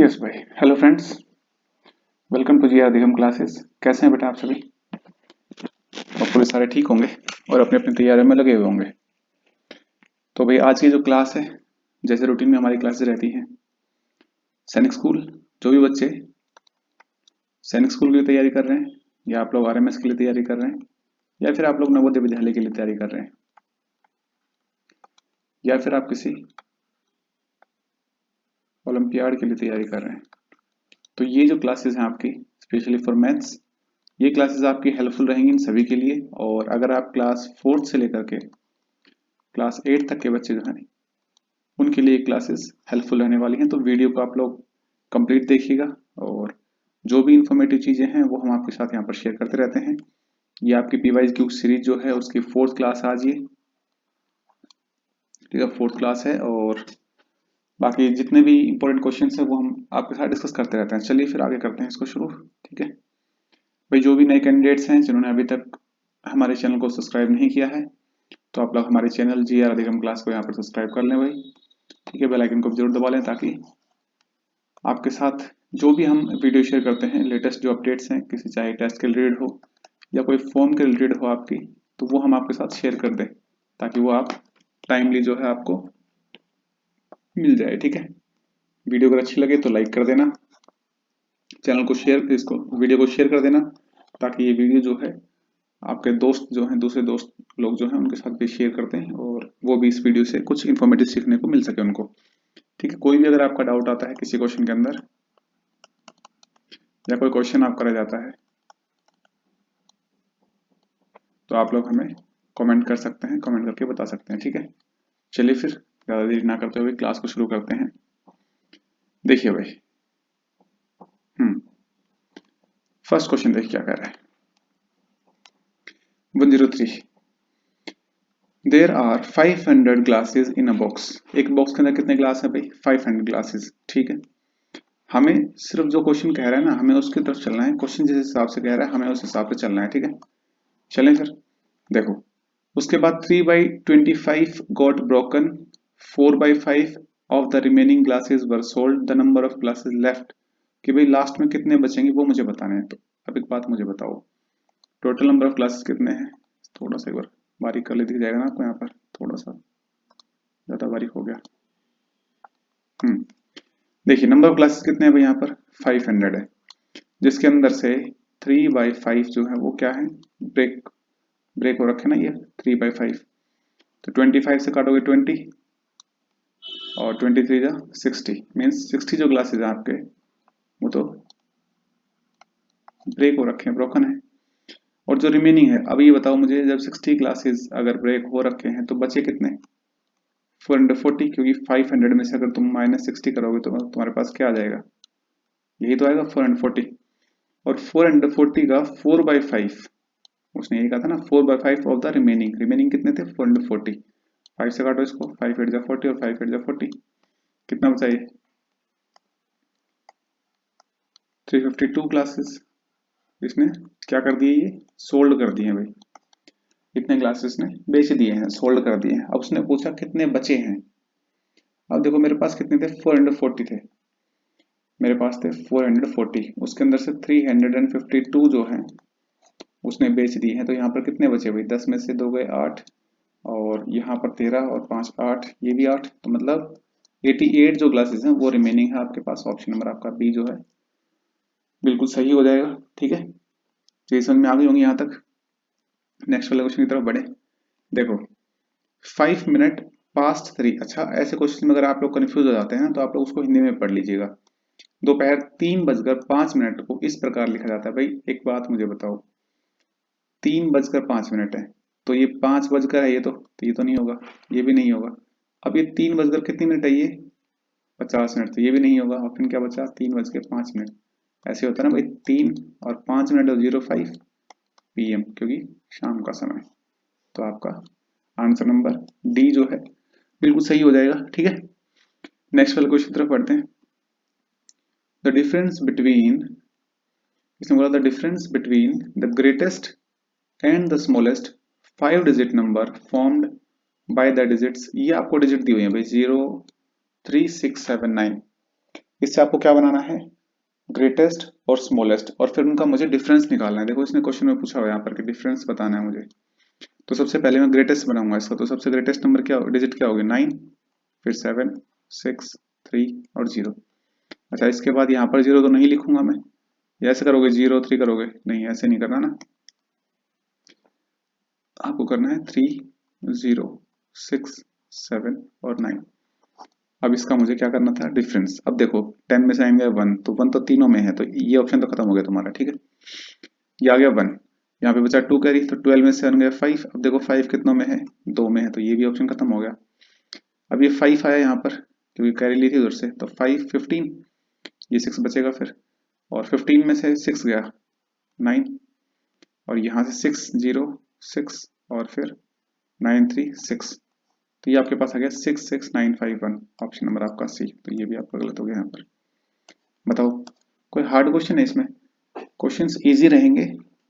Yes भाई। Hello friends, welcome to जी अधिगम classes. कैसे हैं बेटा आप सभी? होपफुली सारे ठीक होंगे और अपनी अपनी तैयारियों में लगे हुए होंगे। तो भाई आज की जो क्लास है, जैसे रूटीन में हमारी क्लासेस रहती हैं, सैनिक स्कूल जो भी बच्चे सैनिक स्कूल के लिए तैयारी कर रहे हैं, या आप लोग आरएमएस के लिए तैयारी कर रहे हैं, या फिर आप लोग नवोदय विद्यालय के लिए तैयारी कर रहे हैं, या फिर आप किसी ओलंपियाड के लिए तैयारी कर रहे हैं, तो ये जो क्लासेस हैं आपकी स्पेशली फॉर मैथ्स, ये क्लासेस आपकी हेल्पफुल रहेंगी इन सभी के लिए। और अगर आप क्लास 4 से लेकर के क्लास 8 तक के बच्चे जो हैं उनके लिए क्लासेस हेल्पफुल रहने वाली हैं। तो वीडियो को आप लोग कंप्लीट देखिएगा और जो भी इंफॉर्मेटिव चीज़ें हैं वो हम आपके साथ यहाँ पर शेयर करते रहते हैं। ये आपकी पीवाईज क्यू सीरीज जो है उसकी 4th क्लास आज ये, ठीक है, 4th क्लास है। और बाकी जितने भी इंपॉर्टेंट क्वेश्चन है वो हम आपके साथ डिस्कस करते रहते हैं। चलिए फिर आगे करते हैं इसको शुरू। ठीक है भाई, जो भी नए कैंडिडेट्स हैं जिन्होंने अभी तक हमारे चैनल को सब्सक्राइब नहीं किया है, तो आप लोग हमारे चैनल जी आर अधिगम क्लास को यहाँ पर सब्सक्राइब कर लें भाई। ठीक है, बेल आइकन को जरूर दबा लें ताकि आपके साथ जो भी हम वीडियो शेयर करते हैं, लेटेस्ट जो अपडेट्स हैं, किसी चाहे टेस्ट के रिलेटेड हो या कोई फॉर्म के रिलेटेड हो आपकी, तो वो हम आपके साथ शेयर कर दें ताकि वो आप टाइमली जो है आपको मिल जाए। ठीक है, वीडियो अगर अच्छी लगे तो लाइक कर देना, चैनल को शेयर, इसको वीडियो को शेयर कर देना ताकि ये वीडियो जो है आपके दोस्त जो हैं, दूसरे दोस्त लोग जो हैं उनके साथ भी शेयर करते हैं और वो भी इस वीडियो से कुछ इन्फॉर्मेटिव सीखने को मिल सके उनको। ठीक है, कोई भी अगर आपका डाउट आता है किसी क्वेश्चन के अंदर या कोई क्वेश्चन आपका रह जाता है तो आप लोग हमें कमेंट कर सकते हैं, कमेंट करके बता सकते हैं। ठीक है, चलिए फिर ज़्यादा देरी ना करते हुए क्लास को शुरू करते हैं। देखिए भाई, फर्स्ट क्वेश्चन देखिए क्या कह रहा है। 103, there are 500 glasses in a box. एक बॉक्स के अंदर कितने ग्लास है भाई? 500 ग्लासेस। ठीक है, हमें सिर्फ जो क्वेश्चन कह रहा है ना, हमें उसकी तरफ चलना है। क्वेश्चन जिस हिसाब से कह रहा है हमें उस हिसाब से चलना है। ठीक है, चलें फिर। देखो, उसके बाद 3/25 got broken, 4/5 of the remaining glasses were sold, the number of glasses left. कि भाई लास्ट में कितने बचेंगे वो मुझे बताने हैं। तो अब एक बात मुझे बताओ, टोटल नंबर ऑफ ग्लासेस कितने हैं? थोड़ा सा एक बार बारीक कर ले, दिख जाएगा ना आपको यहाँ पर, थोड़ा सा ज्यादा बारीक हो गया। देखिए नंबर ऑफ क्लासेस कितने हैं भाई? यहाँ पर 500 है, जिसके अंदर से 3/5 जो है वो क्या है? ब्रेक ब्रेक हो रखे ना ये 3/5। तो 25 से काटोगे 20 और 23 जा 60, मीन्स 60 जो ग्लासेस हैं आपके वो तो ब्रेक हो रखे हैं, ब्रोकन है। और जो रिमेनिंग है, अब ये बताओ मुझे, जब 60 ग्लासेस अगर ब्रेक हो रखे हैं तो बचे कितने? 440, क्योंकि 500 में से अगर तुम -60 करोगे तो तुम्हारे पास क्या आ जाएगा? यही तो आएगा 440। और 440 का 4/5, उसने यही कहा था ना, 4/5 ऑफ द रिमेनिंग। रिमेनिंग कितने थे? 440। 5 से काटो इसको, 5 8 जा 40 और 5 8 जा 40, कितना बचा ये? 352 क्लासेस इसने क्या कर दिए? ये सोल्ड कर दिए भाई। कितने ग्लासेस ने बेच दिए हैं, सोल्ड कर दिए हैं। अब उसने पूछा कितने बचे हैं। अब देखो मेरे पास कितने थे? 440 थे, मेरे पास थे 440, उसके अंदर से 352 जो है उसने बेच दिए हैं। तो यहाँ पर कितने बचे भाई? 10 में से 2 गए 8, और यहाँ पर 13 और 5 8, ये भी 8, तो मतलब 88 जो ग्लासेस हैं वो रिमेनिंग है आपके पास। ऑप्शन नंबर आपका बी जो है बिल्कुल सही हो जाएगा। ठीक है, तो ये समझ में आ गई होंगी यहाँ तक। नेक्स्ट वाले क्वेश्चन की तरफ बढ़े। देखो, 5 मिनट पास्ट 3। अच्छा, ऐसे क्वेश्चन में अगर आप लोग कंफ्यूज हो जाते हैं ना तो आप लोग उसको हिंदी में पढ़ लीजिएगा। दोपहर 3:05 को इस प्रकार लिखा जाता है। भाई एक बात मुझे बताओ, 3:05 है तो ये 5 बजकर है, ये तो नहीं होगा, ये भी नहीं होगा। अब ये 3 बजकर कितनी मिनट है? ये 50 मिनट, तो ये भी नहीं होगा। ऑप्शन क्या बचा? 3:05। ऐसे होता है ना भाई, 3 और 5 मिनट और 05 PM, क्योंकि शाम का समय। तो आपका आंसर नंबर डी जो है बिल्कुल सही हो जाएगा। ठीक है, नेक्स्ट वाले क्वेश्चन तरफ पढ़ते हैं। द डिफरेंस बिटवीन, इसमें बोला the difference between the greatest and the smallest 5 digit number formed by the digits. ये आपको डिजिट दी हुई है भाई, 0 3 6 7 9। इससे आपको क्या बनाना है, ग्रेटेस्ट और स्मॉलेस्ट, और फिर उनका मुझे डिफरेंस निकालना है। देखो इसने क्वेश्चन में पूछा हुआ है यहाँ पर कि डिफरेंस बताना है मुझे। तो सबसे पहले मैं ग्रेटेस्ट बनाऊंगा इसका, तो सबसे ग्रेटेस्ट नंबर क्या डिजिट क्या होगी, 9, फिर 7, 6, 3 और 0। अच्छा इसके बाद यहाँ पर 0 तो नहीं लिखूंगा मैं, या ऐसे करोगे 0 3 करोगे, नहीं ऐसे नहीं करना ना, आपको करना है 3 0 6 7 और 9। अब इसका मुझे क्या करना था, डिफरेंस। अब देखो 10 में से आएंगे 1, तो 1 तो तीनों में है, तो ये ऑप्शन तो खत्म हो गया तुम्हारा, ठीक है। ये आ गया 1, यहाँ पे बचा 2 कैरी, तो 12 में से बन गया 5। अब देखो 5 कितनों में है, 2 में है, तो ये भी ऑप्शन खत्म हो गया। अब ये 5 आया यहाँ पर क्योंकि कैरी ली थी उधर से, तो 5 15, ये 6 बचेगा फिर, और 15 में से 6 गया 9, और यहाँ से 6 0 6 और फिर 9 3 6, तो ये आपके पास आ गया 6 6 9 5 1, ऑप्शन नंबर आपका सी। तो ये भी आपका गलत हो गया यहाँ पर। बताओ कोई हार्ड क्वेश्चन है इसमें, क्वेश्चंस इजी रहेंगे,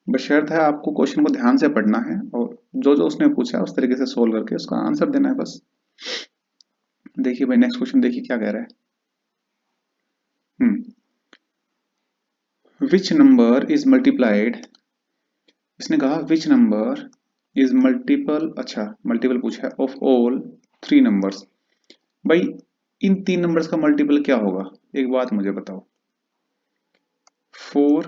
बशर्त है आपको क्वेश्चन को ध्यान से पढ़ना है और जो जो उसने पूछा उस तरीके से सोल्व करके उसका आंसर देना है बस। देखिए भाई नेक्स्ट क्वेश्चन देखिए क्या कह रहा है। विच नंबर इज मल्टीप्लाइड, इसने कहा विच नंबर इज मल्टीपल, अच्छा मल्टीपल पूछा है, ऑफ ऑल 3 नंबर्स। भाई इन 3 नंबर्स का मल्टीपल क्या होगा, एक बात मुझे बताओ। 4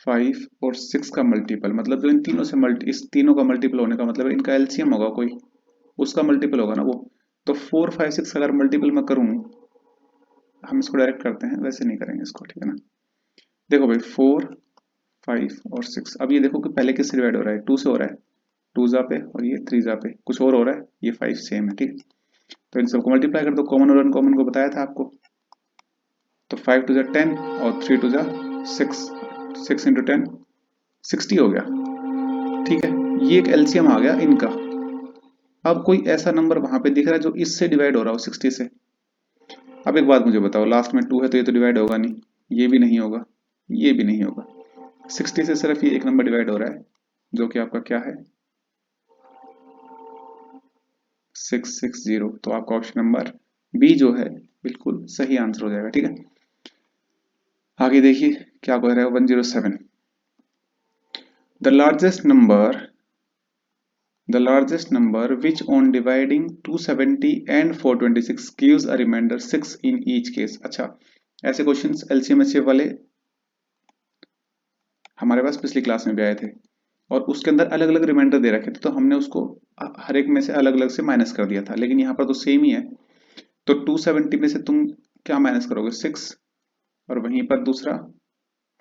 5 और 6 का मल्टीपल, मतलब जो इन तीनों से इस तीनों का मल्टीपल होने का मतलब इनका एलसीएम होगा कोई, उसका मल्टीपल होगा ना वो। तो 4 5 6 अगर मल्टीपल मैं करूं, हम इसको डायरेक्ट करते हैं, वैसे नहीं करेंगे इसको, ठीक है ना। देखो भाई 4 5 और 6, अब ये देखो कि पहले किससे डिवाइड हो रहा है, 2 से हो रहा है, 2 जा पे और ये 3 जा पे, कुछ और हो रहा है, ये 5 सेम है, ठीक है। तो इन सबको मल्टीप्लाई कर दो, कॉमन और अनकॉमन को बताया था आपको, तो 5 टू जा 10 और 3 टू जा 6, 6 इंटू 10 60 हो गया, ठीक है। ये एक एलसीएम आ गया इनका। अब कोई ऐसा नंबर वहां पे दिख रहा है जो इससे डिवाइड हो रहा हो 60 से। अब एक बात मुझे बताओ, लास्ट में 2 है तो ये तो डिवाइड होगा नहीं, ये भी नहीं होगा, ये भी नहीं होगा, 60 से सिर्फ ये एक नंबर डिवाइड हो रहा है जो कि आपका क्या है, 660। तो आपका ऑप्शन नंबर बी जो है बिल्कुल सही आंसर हो जाएगा, ठीक है। आगे देखिए क्या कह रहा है 107, the largest number, the largest number which on dividing 270 and 426 gives a remainder 6 in each case। अच्छा ऐसे क्वेश्चंस एलसीएम एचसीएफ वाले हमारे पास पिछली क्लास में भी आए थे, और उसके अंदर अलग अलग रिमाइंडर दे रखे थे, तो हमने उसको हर एक में से अलग अलग से माइनस कर दिया था, लेकिन यहाँ पर तो सेम ही है। तो 270 में से तुम क्या माइनस करोगे, 6, और वहीं पर दूसरा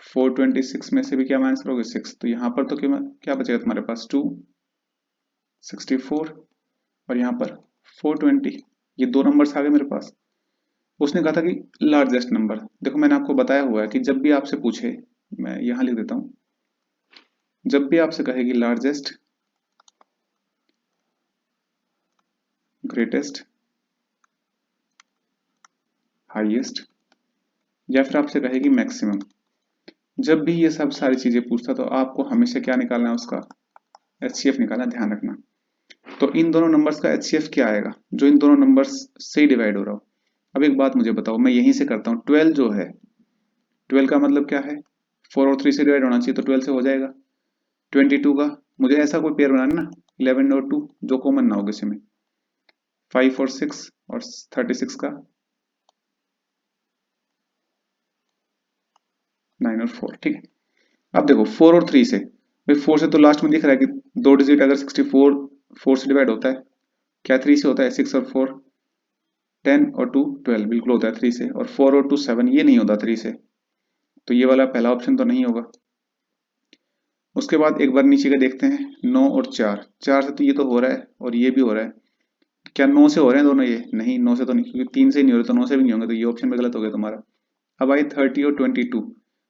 426 में से भी क्या माइनस करोगे, 6। तो यहाँ पर तो क्या बचेगा तुम्हारे पास, 264 और यहाँ पर 420, ये दो नंबर्स आ गए मेरे पास। उसने कहा था कि लार्जेस्ट नंबर, देखो मैंने आपको बताया हुआ है कि जब भी आपसे पूछे, मैं यहाँ लिख देता हूँ, जब भी आपसे कहेगी लार्जेस्ट, ग्रेटेस्ट, हाईएस्ट, या फिर आपसे कहेगी मैक्सिमम, जब भी ये सब सारी चीजें पूछता तो आपको हमेशा क्या निकालना है, उसका एचसीएफ निकालना, ध्यान रखना। तो इन दोनों नंबर्स का एचसीएफ क्या आएगा, जो इन दोनों नंबर्स से डिवाइड हो रहा हो। अब एक बात मुझे बताओ, मैं यहीं से करता हूँ, 12 जो है, 12 का मतलब क्या है, 4 और 3 से डिवाइड होना चाहिए, तो 12 से हो जाएगा। 22 का मुझे ऐसा कोई पेयर बनाना ना, 11 और 2 जो कॉमन ना हो किसी में, 5 और 6 और 36 का 9 और 4, ठीक है। अब देखो 4 और 3 से, भाई 4 से तो लास्ट में दिख रहा है कि दो डिजिट अगर 64 4 से डिवाइड होता है, क्या 3 से होता है, 6 और 4 10 और 2 12, बिल्कुल होता है 3 से, और 4 और 2 7, ये नहीं होता 3 से, तो ये वाला पहला ऑप्शन तो नहीं होगा। उसके बाद एक बार नीचे का देखते हैं, 9 और 4, 4 से तो ये तो हो रहा है और ये भी हो रहा है, क्या 9 से हो रहे हैं दोनों, ये नहीं, 9 से तो नहीं, क्योंकि 3 से ही नहीं हो रहे, तो 9 से भी नहीं होंगे, तो ये ऑप्शन भी गलत हो गया तुम्हारा। अब आई 30 और 22,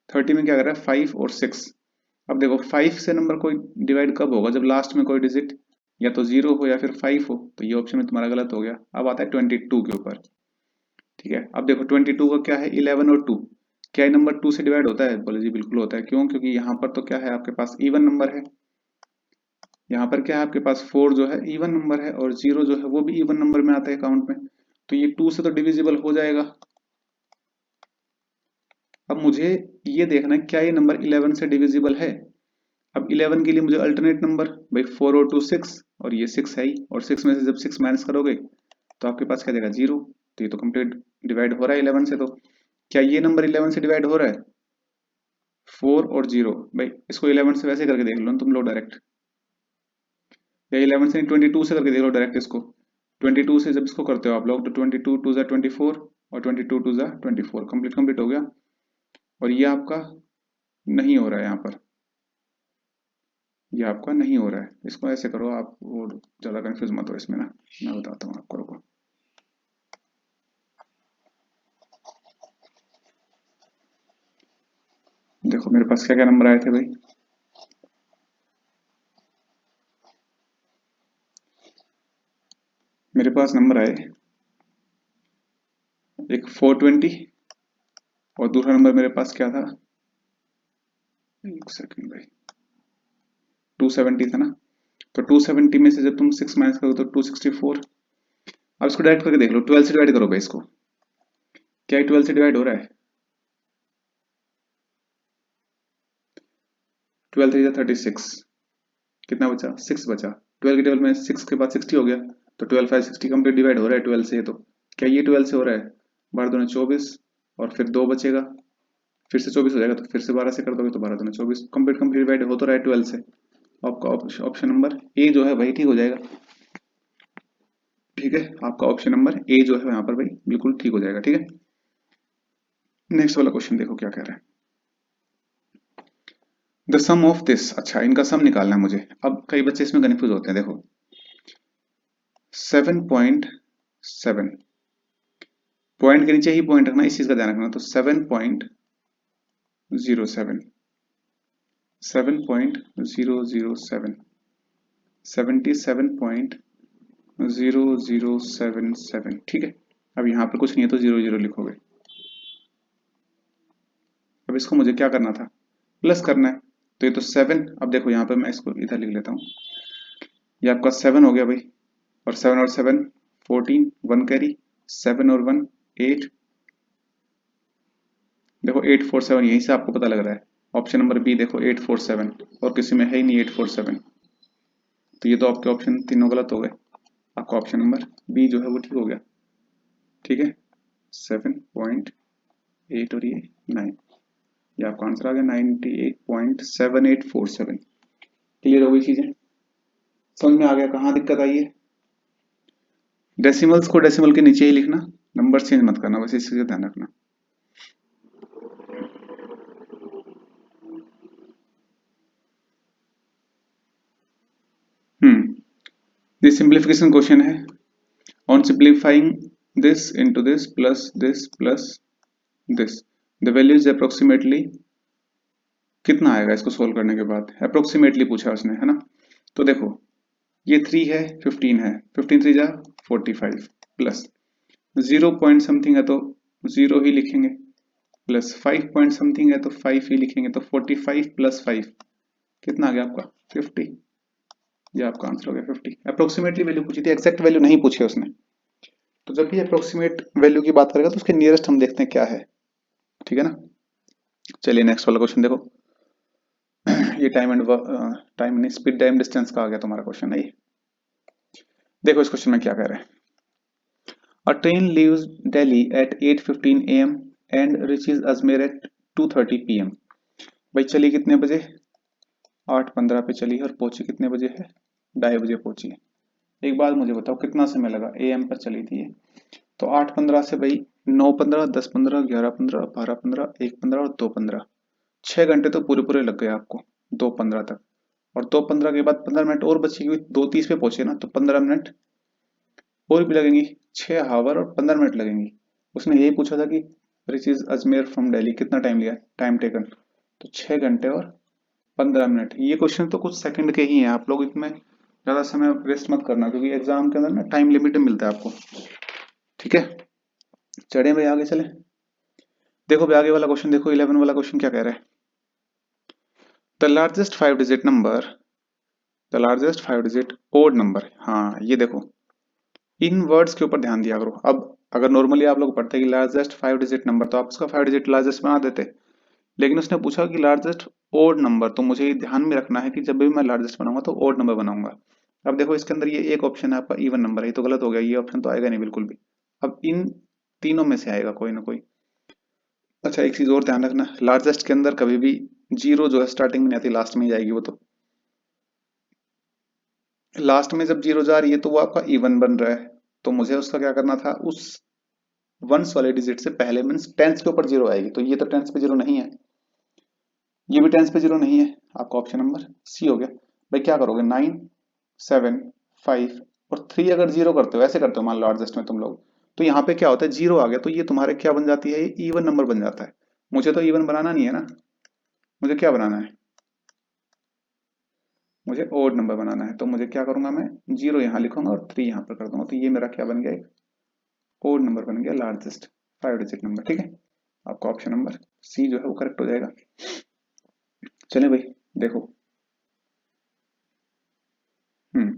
30 में क्या कर रहा है, 5 और 6। अब देखो 5 से नंबर कोई डिवाइड कब होगा, जब लास्ट में कोई डिजिट या तो 0 हो या फिर 5 हो, तो ये ऑप्शन में तुम्हारा गलत हो गया। अब आता है 22 के ऊपर, ठीक है। अब देखो 22 का क्या है, 11 और 2, क्या ये नंबर 2 से डिवाइड होता है, बोले जी बिल्कुल होता है, क्यों, क्योंकि यहाँ पर तो क्या है आपके पास इवन नंबर है, यहाँ पर क्या है आपके पास 4 जो है इवन नंबर है, और 0 जो है वो भी इवन नंबर में आता है अकाउंट में, तो ये 2 से तो डिविजिबल हो जाएगा। अब मुझे ये देखना है क्या ये नंबर 11 से डिविजिबल है। अब 11 के लिए मुझे अल्टरनेट नंबर, भाई 4 और 2 6, और ये 6 है ही, और 6 में से जब 6 माइनस करोगे तो आपके पास क्या देगा 0। तो ये तो कंप्लीट डिवाइड हो रहा है 11 से। तो क्या ये नंबर 11 से डिवाइड हो रहा है? 4 और 0, भाई इसको 11 से वैसे करके देख लो ना तुम लोग डायरेक्ट, या 11 से 22 से करके देख लो डायरेक्ट इसको। 22 से जब इसको करते हो आप लोग तो 22 टू ज़ा 24 और 22 टू ज़ा 24, कंप्लीट हो गया। और ये आपका नहीं हो रहा है यहाँ पर, ये आपका नहीं हो रहा है। इसको ऐसे करो आप, वो ज़्यादा कंफ्यूज मत हो इसमें ना, मैं बताता हूँ आपको, रुको। देखो मेरे पास क्या क्या नंबर आए थे भाई। मेरे पास नंबर आए एक 420, और दूसरा नंबर मेरे पास क्या था, एक सेकंड भाई, 270 था ना। तो 270 में से जब तुम 6 माइनस करो तो 264। अब इसको डायरेक्ट करके देख लो, 12 से डिवाइड करो भाई इसको। क्या 12 से डिवाइड हो रहा है? 12 3 36, कितना बचा? 6 बचा। 12 के टेबल में 6 के बाद 60 हो गया, तो 12 5 60 कंप्लीट डिवाइड हो रहा है 12 से। तो क्या ये 12 से हो रहा है? 12 दूनी 24, और फिर 2 बचेगा, फिर से 24 हो जाएगा, तो फिर से 12 से कर दोगे तो 12 दूनी 24, कंप्लीट डिवाइड हो तो रहा है 12 से। आपका ऑप्शन नंबर ए जो है वही ठीक हो जाएगा। ठीक है, आपका ऑप्शन नंबर ए जो है यहाँ पर भाई बिल्कुल ठीक हो जाएगा। ठीक है, नेक्स्ट वाला क्वेश्चन देखो क्या कह रहा है। द सम ऑफ दिस, अच्छा इनका सम निकालना है मुझे। अब कई बच्चे इसमें कंफ्यूज होते हैं, देखो 7.7, पॉइंट के नीचे ही पॉइंट रखना, इस चीज का ध्यान रखना। तो 7.07, 7.007, 77.0077। ठीक है, अब यहाँ पर कुछ नहीं है तो 00 लिखोगे। अब इसको मुझे क्या करना था, प्लस करना है। तो ये तो 7, अब देखो यहाँ पे मैं इसको इधर लिख लेता हूँ, ये आपका 7 हो गया भाई, और 7 और 7 14, 1 कैरी, 7 और 1 8। देखो 847 यहीं से आपको पता लग रहा है। ऑप्शन नंबर बी देखो 847, और किसी में है ही नहीं 847। तो ये तो आपके ऑप्शन तीनों गलत हो गए। आपका ऑप्शन नंबर बी जो है वो ठीक हो गया। ठीक है, 7.8 और ये 9, ये आपका आंसर आ गया 98.7847। क्लियर हो गई चीजें, समझ में आ गया कहाँ दिक्कत आई है। डेसिमल्स को डेसिमल के नीचे ही लिखना, नंबर चेंज मत करना, बस इसी का ध्यान रखना। ये सिंप्लीफिकेशन क्वेश्चन है। On simplifying this into this plus this plus this, the value is approximately, कितना आएगा इसको सोल्व करने के बाद? अप्रोक्सीमेटली पूछा उसने, है ना। तो देखो ये 3 है, 15 है, 15 3 जा 45, प्लस 0 पॉइंट समथिंग है तो 0 ही लिखेंगे, प्लस 5 पॉइंट समथिंग है तो 5 ही लिखेंगे। तो 45 प्लस 5 कितना आ गया आपका? 50। ये आपका आंसर हो गया 50। अप्रोक्सीमेटली वैल्यू पूछी थी, एक्जैक्ट वैल्यू नहीं पूछी उसने। तो जब भी अप्रोक्सीमेट वैल्यू की बात करेगा तो उसके नियरेस्ट हम देखते हैं क्या है। ठीक है ना, चलिए नेक्स्ट वाला क्वेश्चन देखो। ये टाइम एंड टाइम नहीं, स्पीड टाइम डिस्टेंस का आ गया तुम्हारा क्वेश्चन है ये। देखो इस क्वेश्चन में क्या कह रहे हैं। A train leaves Delhi at 8:15 AM and reaches Ajmer at 2:30 PM। भाई चली कितने बजे? 8:15 पे चली है, और पहुंची कितने बजे है? 2:30 बजे पहुंची है। एक बात मुझे बताओ कितना समय लगा? AM पर चली थी ये, तो 8:15 से भाई 9:15, 10:15, 11:15, 12:15, 1:15 और 2:15, 6 घंटे तो पूरे पूरे लग गए आपको 2:15 तक। और 2:15 के बाद 15 मिनट और बची हुई, 2:30 पे पहुंचे ना, तो 15 मिनट और भी लगेंगी, 6 आवर और 15 मिनट लगेंगी। उसने यही पूछा था कि रिचीज अजमेर फ्रॉम दिल्ली, कितना टाइम लिया, टाइम टेकन, तो 6 घंटे और 15 मिनट। ये क्वेश्चन तो कुछ सेकंड के ही हैं, आप लोग इसमें ज्यादा समय वेस्ट मत करना, क्योंकि एग्जाम के अंदर ना टाइम लिमिट मिलता है आपको। ठीक है, चढ़े भाई आगे चले। देखो भाई आगे वाला क्वेश्चन देखो, 11 वाला क्वेश्चन क्या कह रहा है। The largest 5 digit number, the largest 5 digit odd number. हाँ ये देखो, इन वर्ड्स के ऊपर ध्यान दिया करो। अब अगर नॉर्मली आप लोग पढ़ते कि लार्जेस्ट 5 डिजिट नंबर, तो आप उसका 5 डिजिट लार्जेस्ट बना देते, लेकिन उसने पूछा कि लार्जेस्ट ओड नंबर, तो मुझे ये ध्यान में रखना है कि जब भी मैं लार्जेस्ट बनाऊंगा तो ओड नंबर बनाऊंगा। अब देखो इसके अंदर ये एक ऑप्शन है आपका इवन नंबर है, ये तो गलत हो गया, ये ऑप्शन तो आएगा नहीं बिल्कुल भी। अब इन तीनों में से आएगा कोई ना कोई। अच्छा एक चीज और ध्यान रखना, लार्जेस्ट के अंदर कभी भी जीरो जो है स्टार्टिंग में नहीं आती, लास्ट में ही जाएगी वो। तो लास्ट में जब जीरो जा रही है तो वो आपका इवन बन रहा है, तो मुझे उसका क्या करना था, उस वंस वाले डिजिट से पहले मीन्स टेंस के ऊपर जीरो आएगी, तो ये तो टेंस पे जीरो नहीं है, ये भी टेंस पे जीरो नहीं है। आपका ऑप्शन नंबर सी हो गया। भाई क्या करोगे, 9, 7, 5 और 3 अगर जीरो करते हो, ऐसे करते हो मान लो एडजस्ट में तुम लोग, तो यहाँ पे क्या होता है, जीरो आ गया तो ये तुम्हारे क्या बन जाती है, ये इवन नंबर बन जाता है। मुझे तो इवन बनाना नहीं है ना, मुझे क्या बनाना है, मुझे ओड नंबर बनाना है। तो मुझे क्या करूंगा, मैं जीरो यहाँ लिखूंगा और 3 यहाँ पर कर दूंगा, तो ये मेरा क्या बन गया, एक ओड नंबर बन गया, लार्जेस्ट 5 डिजिट नंबर। ठीक है, आपका ऑप्शन नंबर सी जो है वो करेक्ट हो जाएगा। चलिए भाई देखो, हम्म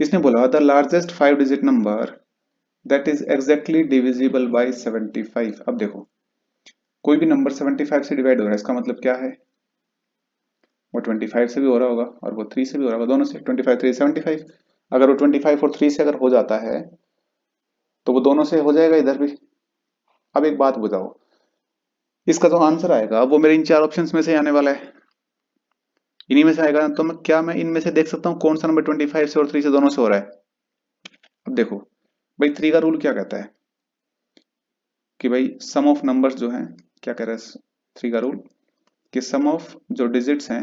इसने बोला the largest 5 digit number that is exactly divisible by 75। अब देखो कोई भी नंबर 75 से डिवाइड हो रहा है, इसका मतलब क्या है, वो 25 से भी हो रहा होगा और वो 3 से भी हो रहा होगा, दोनों से 25 3 75। अगर वो 25 और 3 से अगर हो जाता है तो वो दोनों से हो जाएगा इधर भी। अब एक बात बताओ, इसका जो आंसर आएगा वो मेरे इन चार ऑप्शंस में से आने वाला है, इन्हीं में से आएगा। तो मैं इनमें से देख सकता हूँ कौन सा नंबर 25 से और 3 से दोनों से हो रहा है। अब देखो भाई 3 का रूल क्या कहता है कि भाई सम ऑफ नंबर्स जो हैं, क्या कह रहा है 3 का रूल, कि सम ऑफ जो डिजिट्स हैं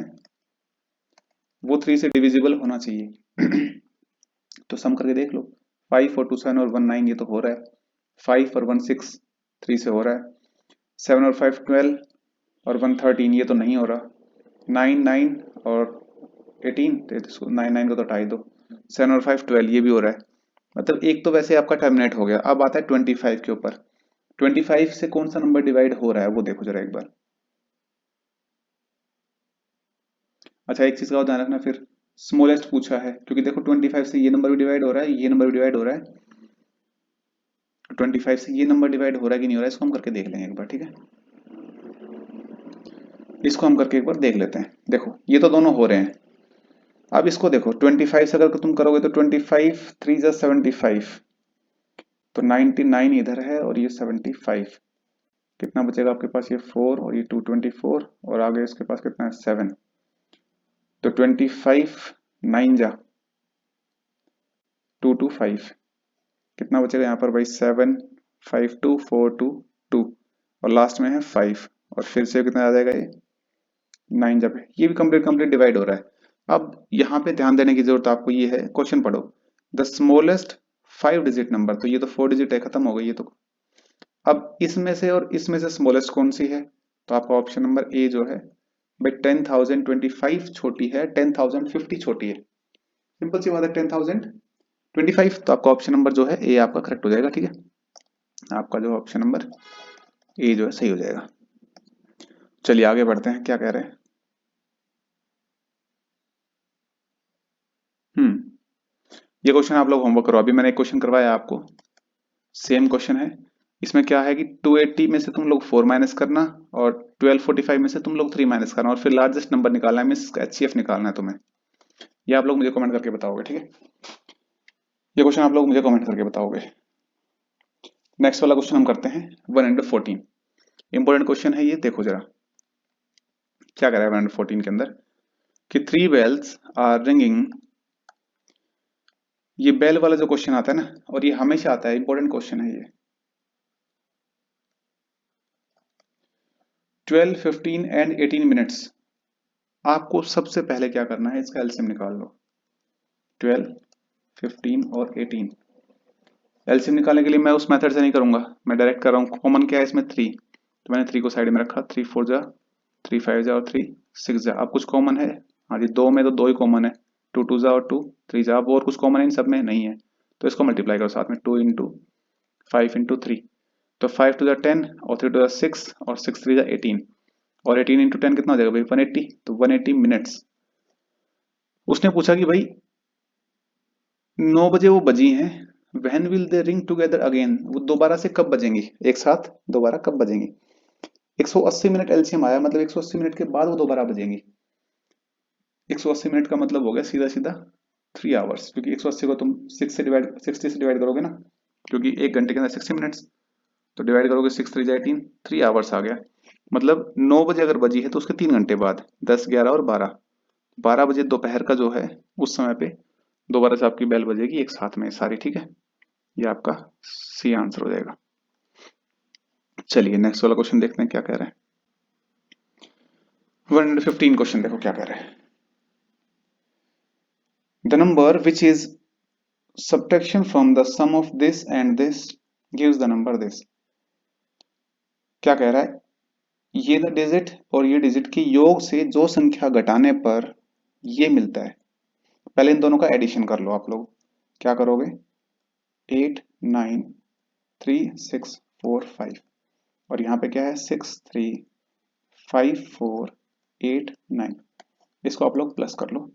वो 3 से डिविजिबल होना चाहिए। तो सम करके देख लो, 5 और 2 7 और 1 9 ये तो हो रहा है, 5 और 1 6 3 से हो रहा है, 7 और 5 12 और 1 13 ये तो नहीं हो रहा, 9 9 और 18 तो 9 9 को तो हटा ही दो, 7 और 5 12 ये भी हो रहा है। मतलब एक तो वैसे आपका टर्मिनेट हो गया। अब आता है 25 के ऊपर, 25 से कौन सा नंबर डिवाइड हो रहा है वो देखो जरा एक बार। अच्छा एक चीज का और ध्यान रखना फिर, स्मॉलेस्ट पूछा है क्योंकि देखो 25 से ये नंबर भी डिवाइड हो रहा है, ये नंबर भी डिवाइड हो रहा है, 25 से ये नंबर डिवाइड हो रहा है कि नहीं हो रहा है, इसको हम करके देख लेंगे एक बार। ठीक है, इसको हम करके एक बार देख लेते हैं। देखो ये तो दोनों हो रहे हैं, अब इसको देखो 25 से अगर तुम करोगे तो 25 3 जा 75, तो 99 इधर है और ये 75, कितना बचेगा आपके पास, ये 4 और ये 2 24 और आगे इसके पास कितना है 7, तो 25 9 जा 2 2 5, कितना बचेगा यहाँ पर भाई 7 5 2 4 2 2 और लास्ट में है 5 और फिर से कितना आ जाएगा ये 9 जब, ये भी कंप्लीट कंप्लीट डिवाइड हो रहा है। अब यहाँ पे ध्यान देने की जरूरत आपको ये है, क्वेश्चन पढ़ो, द स्मॉलेस्ट 5 डिजिट नंबर, तो ये तो 4 डिजिट है, खत्म हो गई ये तो। अब इसमें से और इसमें से स्मॉलेस्ट कौन सी है, तो आपका ऑप्शन नंबर ए जो है भाई 10,025 छोटी है, 10,050 छोटी है, सिंपल सी बात है 10,025, तो आपका ऑप्शन नंबर जो है ए आपका करेक्ट हो जाएगा। ठीक है, आपका जो ऑप्शन नंबर ए जो है सही हो जाएगा। चलिए आगे बढ़ते हैं, क्या कह रहे हैं। ये क्वेश्चन आप लोग होमवर्क करो, अभी मैंने एक क्वेश्चन करवाया आपको, सेम क्वेश्चन है। इसमें क्या है कि 280 में से तुम लोग 4 माइनस करना और 1245 में से तुम लोग 3 माइनस करना और फिर लार्जेस्ट नंबर निकालना है, मीन्स एचसीएफ निकालना है तुम्हें। ये आप लोग मुझे कमेंट करके बताओगे। ठीक है, ये क्वेश्चन आप लोग मुझे कमेंट करके बताओगे। नेक्स्ट वाला क्वेश्चन हम करते हैं 114। इंपॉर्टेंट क्वेश्चन है ये, देखो जरा क्या कह रहा है 114 के अंदर, कि 3 बेल्स आर रिंगिंग। ये बेल वाला जो क्वेश्चन आता है ना, और ये हमेशा आता है, इंपॉर्टेंट क्वेश्चन है ये। 12 15 एंड 18 मिनट्स, आपको सबसे पहले क्या करना है, इसका एलसीएम निकाल लो। 12 15 और 18, एलसीएम निकालने के लिए मैं उस मेथड से नहीं करूंगा, मैं डायरेक्ट कर रहा हूँ। कॉमन क्या है इसमें 3, तो मैंने 3 को साइड में रखा, 3 4 जा 3 5 जा और 3 6 जा। अब कुछ कॉमन है, हाँ जी, दो में तो दो ही कॉमन है, 2 2 जा और 2 3 जा। अब और कुछ कॉमन है इन सब में नहीं है, तो इसको मल्टीप्लाई करो साथ में, 2 इंटू 5 इंटू 3, तो 5 टू द 10 और 3 टू द 6 और 6 3 जा 18 और 18 इंटू 10 कितना हो जाएगा भाई 180, तो 180 मिनट्स। उसने पूछा कि भाई 9 बजे वो बजी हैं, when will they ring together again, वो दोबारा से कब बजेंगी, एक साथ दोबारा कब बजेंगी। 180 मिनट एलसीएम आया, मतलब 180 मिनट के बाद वो दोबारा बजेंगी। 180 मिनट का मतलब हो गया सीधा सीधा 3 आवर्स, क्योंकि 180 को तुम 60 से डिवाइड करोगे ना, क्योंकि 1 घंटे के अंदर 60 मिनट्स, तो डिवाइड करोगे 6 3 जाए 3, 3 आवर्स आ गया। मतलब 9 बजे अगर बजी है तो उसके 3 घंटे बाद, 10 11 और 12, 12 बजे दोपहर का जो है उस समय पे दोबारा से आपकी बेल बजेगी एक साथ में सारी, ठीक है। ये आपका सी आंसर हो जाएगा। चलिए नेक्स्ट वाला क्वेश्चन देखते हैं क्या कह रहे हैं। 115 क्वेश्चन देखो क्या कह रहे हैं। The number which is subtraction from the sum of this and this gives the number this। क्या कह रहा है, ये डिजिट और ये डिजिट की योग से जो संख्या घटाने पर ये मिलता है, पहले इन दोनों का एडिशन कर लो आप लोग। क्या करोगे, 8 9 3 6 4 5, और यहाँ पे क्या है 6 3 5 4 8 9, इसको आप लोग प्लस कर लो।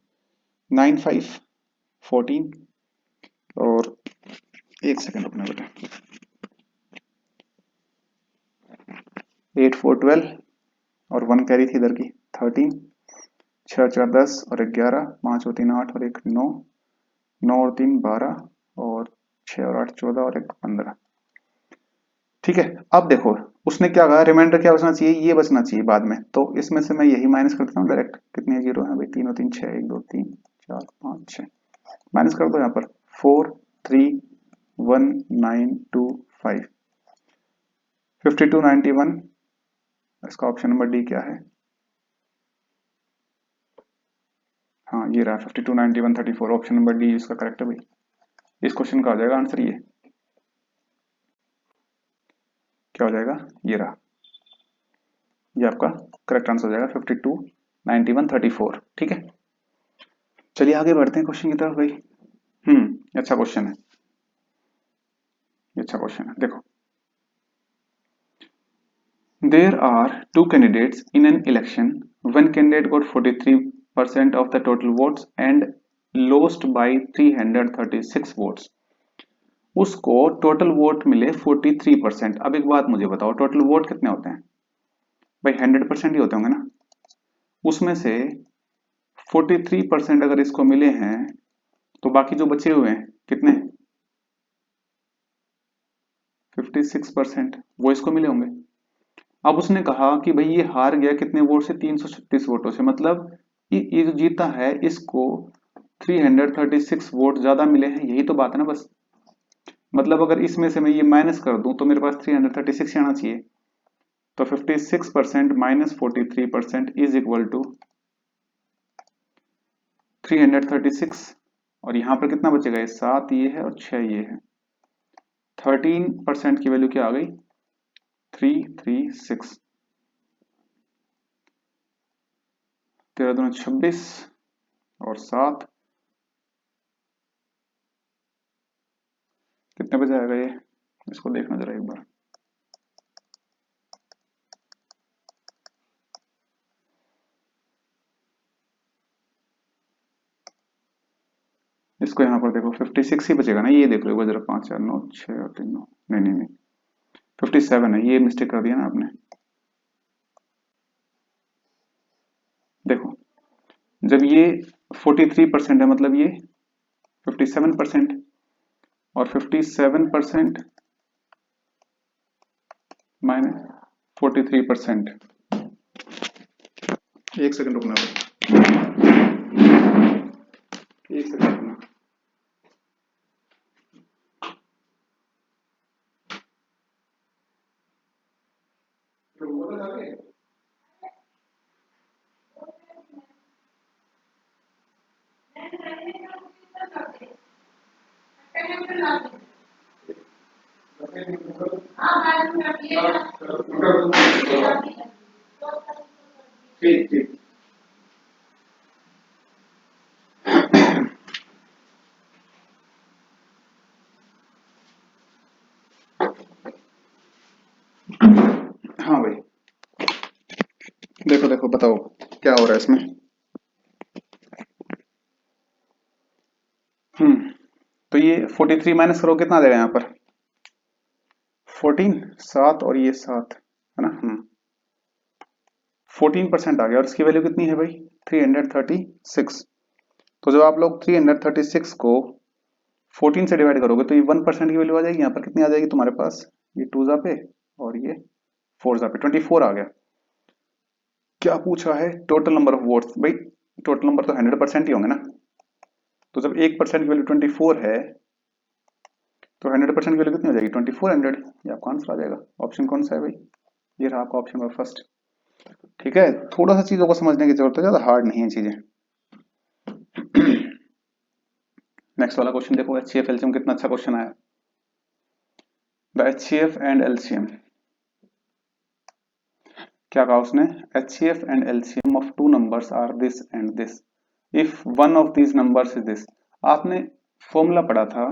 9 5 14, और एक सेकंड रुकना बेटा, 8 4 12, और 1 कैरी थी इधर की 13, 6 4 10 और 11, 5 और 3 8 और 1 9, 9 और 3 12, और 6 और 8 14 और 1 15। ठीक है, अब देखो उसने क्या कहा, रिमाइंडर क्या बचना चाहिए, ये बचना चाहिए बाद में, तो इसमें से मैं यही माइनस कर देता हूँ डायरेक्ट। कितने जीरो है भाई, 3 और 3 6, 1 2 3 4 5 6, माइनस कर दो यहाँ पर 4 3 1 9 2 5, 52 91, इसका ऑप्शन नंबर डी क्या है, हाँ ये रहा 52 91 34, ऑप्शन नंबर डी इसका करेक्ट है भाई। इस क्वेश्चन का हो जाएगा आंसर ये, क्या हो जाएगा, ये रहा, ये आपका करेक्ट आंसर हो जाएगा 52 91 34। ठीक है, चलिए आगे बढ़ते हैं क्वेश्चन की तरफ भाई। अच्छा क्वेश्चन है, ये अच्छा क्वेश्चन है देखो। There are two candidates in an election. One candidate got 43% of the total votes and lost by 336 votes. उसको टोटल वोट मिले 43%। अब एक बात मुझे बताओ, टोटल वोट कितने होते हैं भाई, 100% ही होते होंगे ना। उसमें से 43% अगर इसको मिले हैं, तो बाकी जो बचे हुए हैं कितने, 56%, वो इसको मिले होंगे। अब उसने कहा कि भाई ये हार गया कितने वोट से, 336 वोटों से, मतलब ये जो जीता है इसको 336 वोट ज्यादा मिले हैं, यही तो बात है ना बस। मतलब अगर इसमें से मैं ये माइनस कर दूं तो मेरे पास 336 आना चाहिए, तो 56% माइनस 43% इज इक्वल टू 336, और यहां पर कितना बचेगा, ये 7 ये है और 6 ये है, 13% की वैल्यू क्या आ गई, 336, 13 दूनी 26 और 7 कितने बजे आएगा ये, इसको देखना जरा एक बार। इसको यहाँ पर देखो 56 ही बचेगा ना, ये देख लो जरा, 5 4 9 6 और 3 9, नहीं नहीं नहीं 57 है, ये मिस्टेक कर दिया ना आपने। देखो जब ये 43% है, मतलब ये 57%, और 57% माइनस 43%, एक सेकंड रुकना भाई, एक सेकंड रुकना। ठीक ठीक, हाँ भाई देखो देखो बताओ क्या हो रहा है इसमें। तो ये 43 माइनस करो कितना आ जाएगा यहाँ पर, 14 7 और ये 7 है ना। 14% आ गया और इसकी वैल्यू कितनी है भाई 336। तो जब आप लोग 336 को 14 से डिवाइड करोगे तो ये 1% की वैल्यू आ जाएगी। यहाँ पर कितनी आ जाएगी तुम्हारे पास, ये 2 जा पे और ये 4 जा पे 24 आ गया। क्या पूछा है, टोटल नंबर ऑफ वोट्स। भाई टोटल नंबर तो 100% ही होंगे ना, तो जब 1% की वैल्यू 24 है तो 100% की वैल्यू कितनी हो जाएगी 2400। ये आपका आंसर आ जाएगा। ऑप्शन कौन सा है भाई, ये रहा आपका ऑप्शन नंबर फर्स्ट। ठीक है, थोड़ा सा चीजों को समझने की जरूरत है, ज्यादा हार्ड नहीं है चीजें। नेक्स्ट वाला क्वेश्चन देखो, HCF एलसीएम कितना अच्छा क्वेश्चन आया। द HCF एंड एलसीएम, क्या कहा उसने, HCF and LCM of two numbers are this and this if one of these numbers is this. आपने फॉर्मूला पढ़ा था,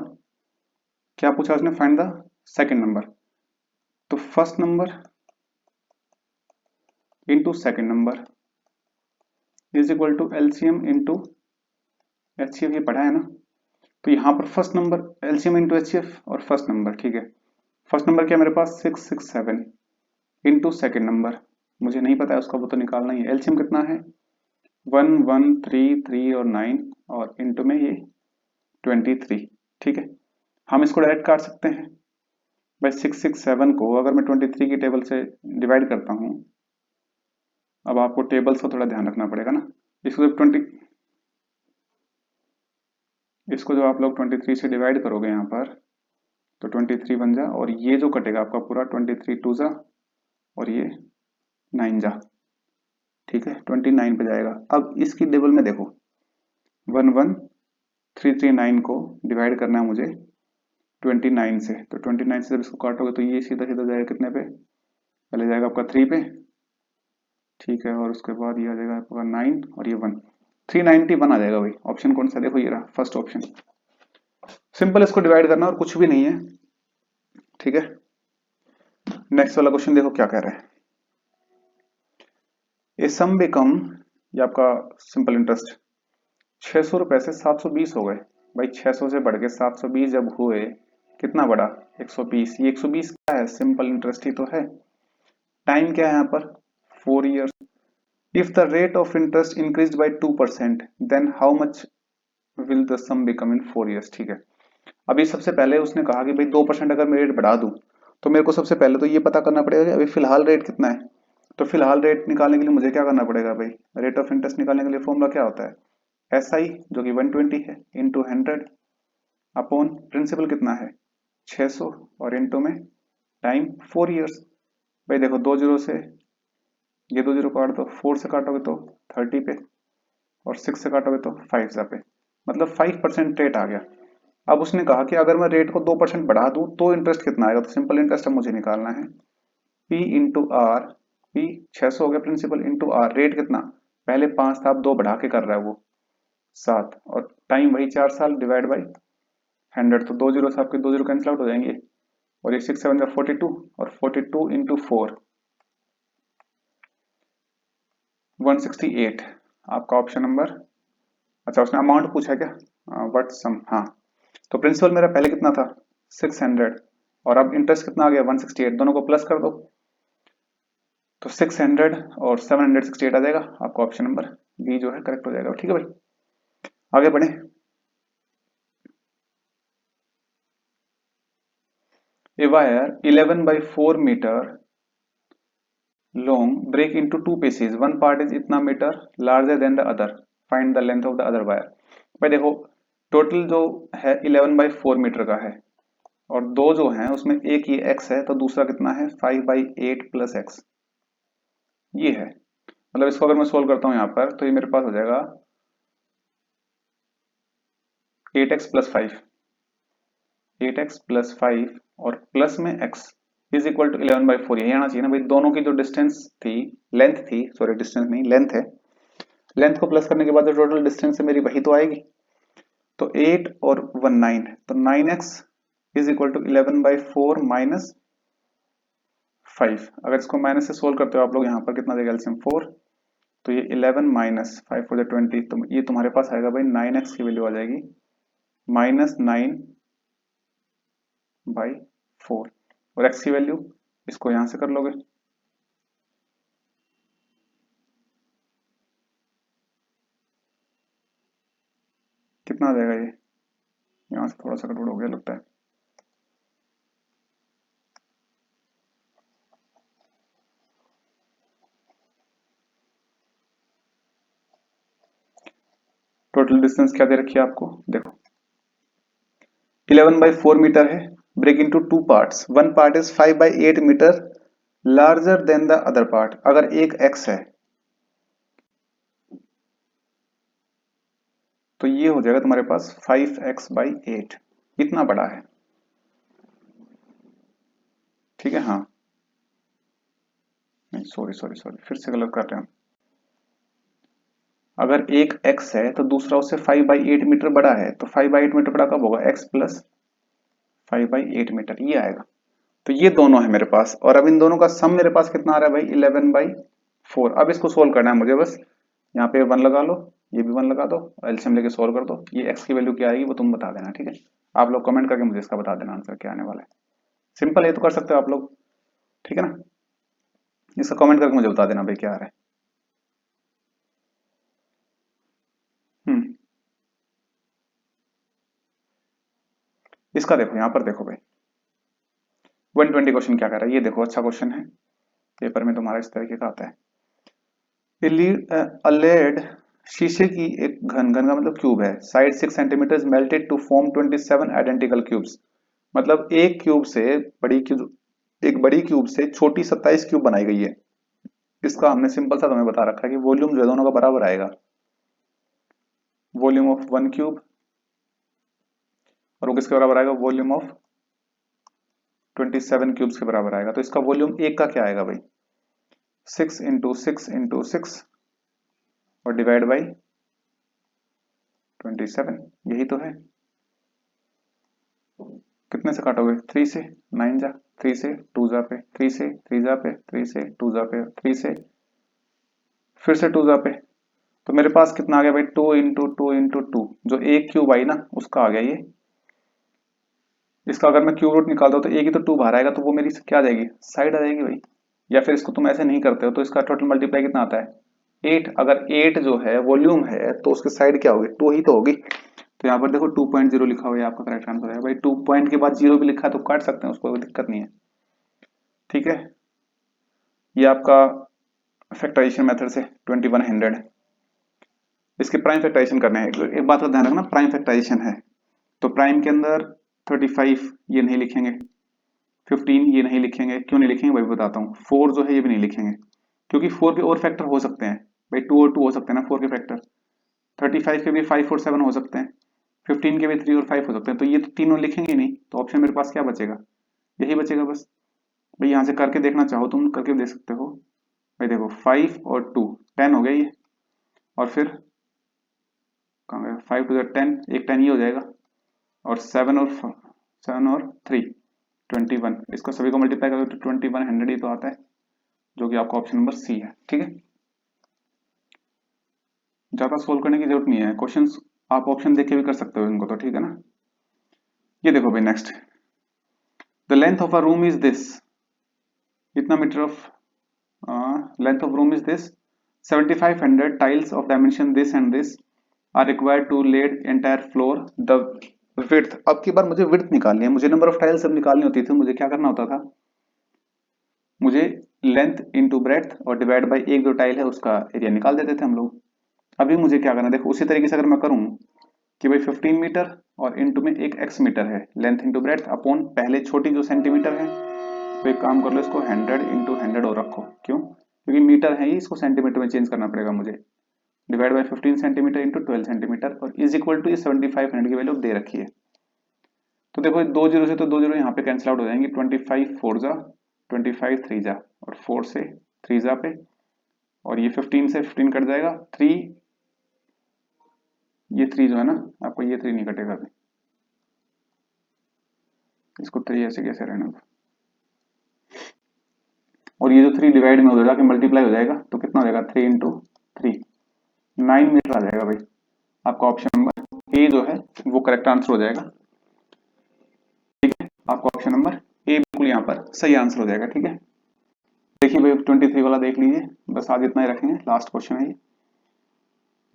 क्या पूछा उसने, फाइंड द सेकंड नंबर। तो first number into second number is equal to LCM into HCF, ये पढ़ा है ना। तो यहाँ पर first number LCM into HCF और फर्स्ट नंबर, ठीक है। फर्स्ट नंबर क्या मेरे पास 667 इंटू सेकेंड नंबर मुझे नहीं पता है उसका, वो तो निकालना ही है। एलसीएम कितना है 1 1 3 3 और 9 और इंटू में ये 23, ठीक है। हम इसको डायरेक्ट काट सकते हैं भाई। 667 को अगर मैं 23 की टेबल से डिवाइड करता हूँ, अब आपको टेबल्स को थोड़ा ध्यान रखना पड़ेगा ना। इसको जब 20 इसको जो आप लोग 23 से डिवाइड करोगे यहाँ पर तो 23 बन जा और ये जो कटेगा आपका पूरा 23 2 जा और ये 9 जा, ठीक है 29 पे जाएगा। अब इसकी टेबल में देखो 11339 को डिवाइड करना है मुझे 29 से, तो 29 से जब इसको काटोगे तो ये सीधा सीधा जाएगा कितने पे, पहले जाएगा आपका 3 पे, ठीक है, और उसके बाद ये आ जाएगा आपका 9 और ये 1, 391 आ जाएगा भाई। ऑप्शन कौन सा, देखो ये रहा फर्स्ट ऑप्शन। सिंपल इसको डिवाइड करना और कुछ भी नहीं है, ठीक है। नेक्स्ट वाला क्वेश्चन देखो क्या कह रहा है। ए सम बिकम, ये आपका सिंपल इंटरेस्ट, 600 रुपए से 720 हो गए। भाई 600 से बढ़ के 720 जब हुए, कितना बढ़ा 120। ये 120 क्या है, सिंपल इंटरेस्ट ही तो है। टाइम क्या है यहाँ पर 4 years. If the rate of interest increase by 2% then how much will the sum become in 4 years, ठीक है। अभी सबसे पहले उसने कहा कि भाई 2% अगर मैं रेट बढ़ा दूं तो मेरे को सबसे पहले तो ये पता करना पड़ेगा कि अभी फिलहाल रेट कितना है। तो फिलहाल रेट निकालने के लिए मुझे क्या करना पड़ेगा भाई, रेट ऑफ इंटरेस्ट निकालने के लिए फॉर्मूला क्या होता है, SI जो कि 120 है इंटू 100 अपॉन प्रिंसिपल कितना है 600 और इंटू में टाइम 4 इयर्स। भाई देखो 2 जीरो से ये 2 जीरो काट दो, 4 से काटोगे तो 30 पे और 6 से काटोगे तो 5 जा पे, मतलब 5% रेट आ गया। अब उसने कहा कि अगर मैं रेट को 2% बढ़ा दूं तो इंटरेस्ट कितना आएगा। तो सिंपल इंटरेस्ट अब मुझे निकालना है P इंटू आर, P 600 हो गया प्रिंसिपल इंटू आर, रेट कितना पहले 5 था, अब 2 बढ़ा के कर रहा है वो 7 और टाइम वही 4 साल डिवाइड बाई 100। तो 2 जीरो से आपके 2 जीरो कैंसिल आउट हो जाएंगे और ये 6 7 का 42 और 42 इंटू 4 168 आपका ऑप्शन नंबर। अच्छा उसने अमाउंट पूछा है क्या, व्हाट सम, हाँ। तो प्रिंसिपल मेरा पहले कितना था 600 और अब इंटरेस्ट कितना आ गया 168, दोनों को प्लस कर दो तो 600 और 768 आ जाएगा। आपका ऑप्शन नंबर बी जो है करेक्ट हो जाएगा। ठीक है भाई, आगे बढ़े। A wire 11 by 4 meter long break into two pieces. One part is इतना metre larger than the other. Find the length of the other wire. भाई देखो टोटल जो है 11 by 4 मीटर का है और दो जो हैं उसमें एक ये x है तो दूसरा कितना है 5 by 8 plus x, ये है। मतलब इसको अगर मैं सोल्व करता हूँ यहाँ पर तो ये मेरे पास हो जाएगा 8x plus 5, 8x plus 5 और प्लस में x is equal to 11 by 4। यही आना चाहिए ना भाई, दोनों की जो डिस्टेंस थी, लेंथ थी, सॉरी डिस्टेंस नहीं लेंथ है, लेंथ को प्लस करने के बाद जो टोटल डिस्टेंस है मेरी वही तो आएगी। तो 8 और 1 9, तो 9x is equal to 11 by 4 minus 5। अगर इसको माइनस से सोल्व करते हो आप लोग यहाँ पर कितना देगा एलसीएम 4, तो ये 11 माइनस 5 फॉर 20, तो ये तुम्हारे पास आएगा भाई 9x की वैल्यू आ जाएगी माइनस 9 बाई 4 और x की वैल्यू इसको यहां से कर लोगे कितना आ जाएगा ये, यहाँ से थोड़ा सा गड़बड़ हो गया लगता है। टोटल डिस्टेंस क्या दे रखी है आपको, देखो 11/4 मीटर है, break into two parts, one part is 5/8 metre larger than the other part. अगर एक x है तो ये हो जाएगा तुम्हारे पास 5x/8, इतना बड़ा है, ठीक है। हाँ नहीं, सॉरी सॉरी सॉरी, फिर से गलत कर रहे हैं हम। अगर एक x है तो दूसरा उससे 5/8 मीटर बड़ा है, तो 5/8 मीटर बड़ा कब होगा, x प्लस 5/8 मीटर, ये आएगा। तो ये दोनों है मेरे पास, और अब इन दोनों का सम मेरे पास कितना आ रहा है भाई, 11/4। अब इसको सोल्व करना है मुझे, बस यहाँ पे 1 लगा लो, ये भी 1 लगा दो, एलसीएम लेके सोल्व कर दो। ये x की वैल्यू क्या आएगी वो तुम बता देना, ठीक है। आप लोग कमेंट करके मुझे इसका बता देना आंसर क्या आने वाला है। सिंपल है, तो कर सकते हो आप लोग, ठीक है ना। इसका कमेंट करके मुझे बता देना भाई क्या आ रहा है। इसका देखो, यहाँ पर देखो भाई 120 क्वेश्चन क्या कर रहा है, ये देखो अच्छा क्वेश्चन है, पेपर में तुम्हारा इस तरीके का आता है। लेड शीशे की एक घन, घन का मतलब क्यूब है, side 6 centimetre melted to form 27 identical cubes. मतलब एक क्यूब से बड़ी क्यूब, एक बड़ी क्यूब से छोटी 27 क्यूब बनाई गई है। इसका हमने सिंपल सा तुम्हें बता रखा है कि वॉल्यूम जो है दोनों का बराबर आएगा, वॉल्यूम ऑफ वन क्यूब और वो किसके बराबर आएगा, वॉल्यूम ऑफ 27 क्यूब्स के बराबर आएगा। तो इसका वॉल्यूम एक का क्या आएगा भाई, 6 इंटू 6 इंटू 6 और डिवाइड बाई 27, यही तो है। कितने से काटोगे, 3 से, 9 जा, 3 से 2 जा पे, 3 से 3 जा पे, 3 से 2 जा पे, 3 से फिर से 2 जा पे। तो मेरे पास कितना आ गया भाई, 2 इंटू 2 इंटू 2, जो एक क्यूब आई ना उसका आ गया ये। इसका अगर मैं क्यूब रूट निकालता हूँ तो एक ही तो 2 बाहर आएगा, तो वो मेरी क्या आ जाएगी, साइड आ जाएगी भाई। या फिर इसको तुम ऐसे नहीं करते हो तो इसका टोटल मल्टीप्लाई कितना आता है, 8। अगर 8 जो है वॉल्यूम है तो उसकी साइड क्या होगी, 2 ही तो होगी। तो यहाँ पर देखो 2.0 लिखा हुआ है, आपका करेक्ट आंसर है भाई। 2 पॉइंट के बाद 0 भी लिखा है तो काट सकते हैं उसको, कोई दिक्कत नहीं है, ठीक है। ये आपका फैक्टराइजेशन मेथड से 2100। इसके प्राइम फैक्टराइजेशन करने हैं, एक बात का ध्यान रखना, प्राइम फैक्टराइजेशन है तो प्राइम के अंदर 35 ये नहीं लिखेंगे, 15 ये नहीं लिखेंगे। क्यों नहीं लिखेंगे भाई बताता हूँ। 4 जो है ये भी नहीं लिखेंगे, क्योंकि 4 के और फैक्टर हो सकते हैं भाई, 2 और 2 हो सकते हैं ना 4 के फैक्टर। 35 के भी 5 और 7 हो सकते हैं, 15 के भी 3 और 5 हो सकते हैं, तो ये तो तीनों लिखेंगे नहीं, तो ऑप्शन मेरे पास क्या बचेगा, यही बचेगा बस। भाई यहाँ से करके देखना चाहो तुम करके देख सकते हो भाई। देखो 5 और 2 10 हो गया ये, और फिर कहाँ गया, 5 टू 10, एक 10 ये हो जाएगा, और 7 और 3 21। इसको सभी को मल्टीप्लाई करोगे तो 2100 ही तो आता है, जो कि आपका ऑप्शन नंबर सी है, ठीक है। ज्यादा सोल्व करने की जरूरत नहीं है, क्वेश्चंस आप ऑप्शन देख के भी कर सकते हो इनको तो, ठीक है ना। ये देखो भाई next, the length of a room is this, इतना metre of length of room is this, 7500 tiles of dimension this and this are required to laid entire floor. The width, अब की बार मुझे विड्थ निकालनी है, मुझे नंबर ऑफ टाइल्स सब निकालनी होती थी, मुझे क्या करना होता था, मुझे लेंथ इंटू ब्रेथ और डिवाइड बाई एक जो टाइल है उसका एरिया निकाल देते थे हम लोग। अभी मुझे क्या करना है, देखो उसी तरीके से अगर मैं करूं कि भाई 15 मीटर और इंटू में एक एक्स मीटर है, लेंथ इंटू ब्रेथ अपॉन पहले छोटी जो सेंटीमीटर है, तो एक काम कर लो इसको 100 इंटू 100 और रखो। क्यों, क्योंकि मीटर है ही, इसको सेंटीमीटर में चेंज करना पड़ेगा मुझे। Divide by 15 centimetre into 12 centimetre और इज इक्वल टू ये 7500 की वैल्यू दे रखी है। तो देखो 2 जीरो से तो 2 जीरो यहाँ पे कैंसिल आउट हो जाएंगे, 25 4 जा, 25 3 जा, और 4 से 3 जा पे, और ये 15 से 15 कट जाएगा, 3 ये 3 जो है ना आपको, ये 3 नहीं कटेगा अभी, इसको 3 ऐसे कैसे रहना। और ये जो 3 डिवाइड में हो जाएगा कि मल्टीप्लाई हो जाएगा, तो कितना हो जाएगा 3 इंटू 3, 9 मीटर आ जाएगा भाई। आपका ऑप्शन नंबर ए जो है वो करेक्ट आंसर हो जाएगा, ठीक है। आपका ऑप्शन नंबर ए बिल्कुल यहाँ पर सही आंसर हो जाएगा, ठीक है। देखिए भाई 23 वाला देख लीजिए, बस आज इतना ही रखेंगे, लास्ट क्वेश्चन है ये।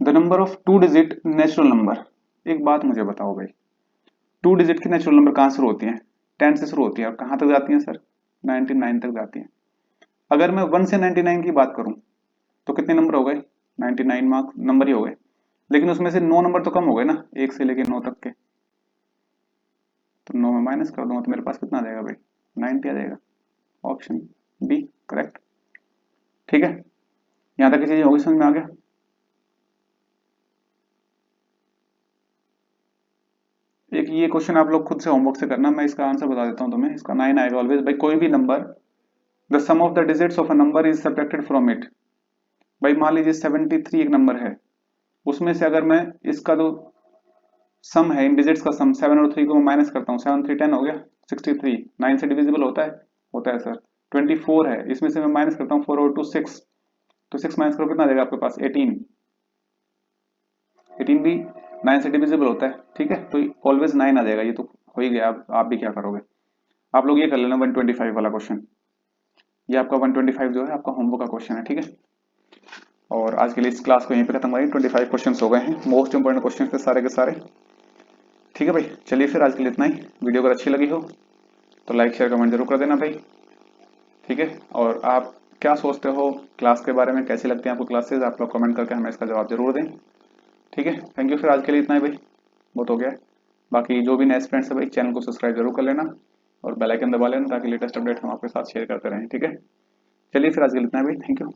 The number of 2 digit natural number एक बात मुझे बताओ भाई, 2 डिजिट की नेचुरल नंबर कहाँ शुरू होती हैं? 10 से शुरू होती है और कहाँ तक जाती हैं सर? 99 तक जाती हैं। अगर मैं 1 से 99 की बात करूं तो कितने नंबर हो गए? 99 मार्क्स नंबर ही हो गए, लेकिन उसमें से 9 नंबर तो कम हो गए ना, 1 से लेके 9 तक के, तो 9 में माइनस कर दूंगा तो मेरे पास कितना आ जाएगा भाई? 90 आ जाएगा। Option B correct. ठीक है, यहाँ तक की चीज होगी, समझ में आ गया? एक ये क्वेश्चन आप लोग खुद से होमवर्क से करना, मैं इसका आंसर बता देता हूँ तुम्हें। इसका 9 आएगा ऑलवेज भाई। कोई भी नंबर, the sum of the digits of a number is subtracted from it. भाई मान लीजिए 73 एक नंबर है, उसमें से अगर मैं इसका जो सम है, इन डिजिट्स का सम 7 और 3 को मैं माइनस करता हूँ, 7 3 10 हो गया 63। 9 से डिविजिबल होता है? होता है सर। 24 है, इसमें से मैं माइनस करता हूँ 4 और 2 6, तो 6 माइनस करो कितना आ जाएगा आपके पास? 18। 18 भी 9 से डिविजिबल होता है, ठीक है, तो ऑलवेज 9 आ जाएगा। ये तो हो ही गया। अब आप भी क्या करोगे, आप लोग ये कर लेना 125 वाला क्वेश्चन। ये आपका 125 जो है आपका होमवर्क का क्वेश्चन है, ठीक है। और आज के लिए इस क्लास को यहीं पे खत्म करेंगे। 25 क्वेश्चन हो गए हैं, मोस्ट इंपोर्टेंट क्वेश्चन थे सारे के सारे। ठीक है भाई, चलिए फिर आज के लिए इतना ही। वीडियो अगर अच्छी लगी हो तो लाइक शेयर कमेंट जरूर कर देना भाई, ठीक है। और आप क्या सोचते हो क्लास के बारे में, कैसी लगती है आपको क्लासेस, आप लोग कमेंट करके हमें इसका जवाब जरूर दें, ठीक है। थैंक यू, फिर आज के लिए इतना ही भाई, बहुत हो गया है। बाकी जो भी नए फ्रेंड्स है भाई, चैनल को सब्सक्राइब जरूर कर लेना और बेल आइकन दबा लेना ताकि लेटेस्ट अपडेट हम आपके साथ शेयर करते रहें, ठीक है। चलिए फिर आज के लिए इतना ही भाई, थैंक यू।